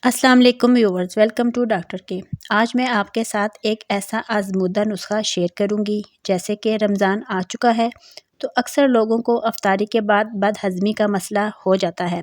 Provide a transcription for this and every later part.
अस्सलाम वालेकुम viewers, welcome to doctor के। आज मैं आपके साथ एक ऐसा आजमूदा नुस्खा शेयर करूंगी। जैसे कि रमज़ान आ चुका है तो अक्सर लोगों को अफ्तारी के बाद बदहज़मी का मसला हो जाता है।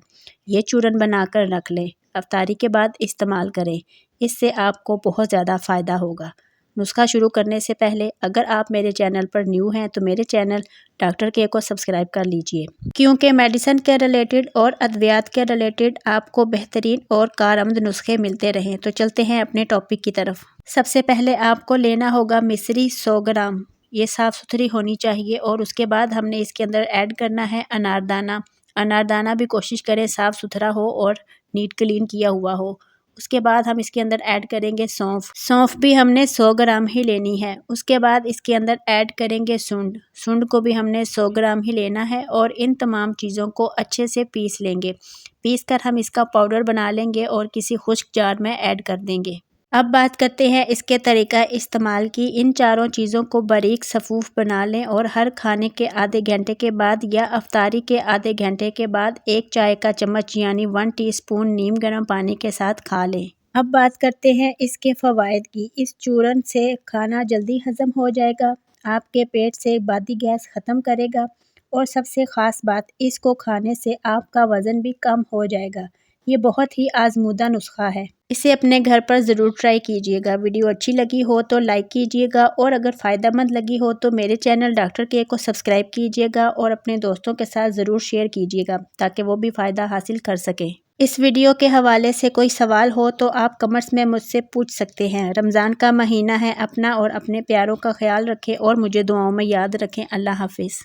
ये चूरन बनाकर रख लें, अफ्तारी के बाद इस्तेमाल करें, इससे आपको बहुत ज़्यादा फ़ायदा होगा। नुस्खा शुरू करने से पहले अगर आप मेरे चैनल पर न्यू हैं तो मेरे चैनल डॉक्टर के को सब्सक्राइब कर लीजिए, क्योंकि मेडिसिन के रिलेटेड और अद्वियात के रिलेटेड आपको बेहतरीन और कारआमद नुस्खे मिलते रहें। तो चलते हैं अपने टॉपिक की तरफ। सबसे पहले आपको लेना होगा मिश्री 100 ग्राम। ये साफ़ सुथरी होनी चाहिए। और उसके बाद हमने इसके अंदर ऐड करना है अनारदाना। अनारदाना भी कोशिश करें साफ़ सुथरा हो और नीट क्लीन किया हुआ हो। उसके बाद हम इसके अंदर ऐड करेंगे सौंफ। सौंफ भी हमने 100 ग्राम ही लेनी है। उसके बाद इसके अंदर ऐड करेंगे सुंड। सुंड को भी हमने 100 ग्राम ही लेना है और इन तमाम चीज़ों को अच्छे से पीस लेंगे। पीस कर हम इसका पाउडर बना लेंगे और किसी खुश्क जार में ऐड कर देंगे। अब बात करते हैं इसके तरीका इस्तेमाल की। इन चारों चीज़ों को बारीक सफ़ूफ बना लें और हर खाने के आधे घंटे के बाद या अफ्तारी के आधे घंटे के बाद 1 चाय का चम्मच यानी 1 टीस्पून नीम गर्म पानी के साथ खा लें। अब बात करते हैं इसके फ़वाइद की। इस चूरन से खाना जल्दी हज़म हो जाएगा, आपके पेट से बादी गैस ख़त्म करेगा और सबसे ख़ास बात, इसको खाने से आपका वज़न भी कम हो जाएगा। ये बहुत ही आजमूदा नुस्खा है। इसे अपने घर पर ज़रूर ट्राई कीजिएगा। वीडियो अच्छी लगी हो तो लाइक कीजिएगा और अगर फ़ायदेमंद लगी हो तो मेरे चैनल डॉक्टर के को सब्सक्राइब कीजिएगा और अपने दोस्तों के साथ ज़रूर शेयर कीजिएगा ताकि वो भी फ़ायदा हासिल कर सकें। इस वीडियो के हवाले से कोई सवाल हो तो आप कमेंट्स में मुझसे पूछ सकते हैं। रमज़ान का महीना है, अपना और अपने प्यारों का ख्याल रखें और मुझे दुआओं में याद रखें। अल्लाह हाफिज़।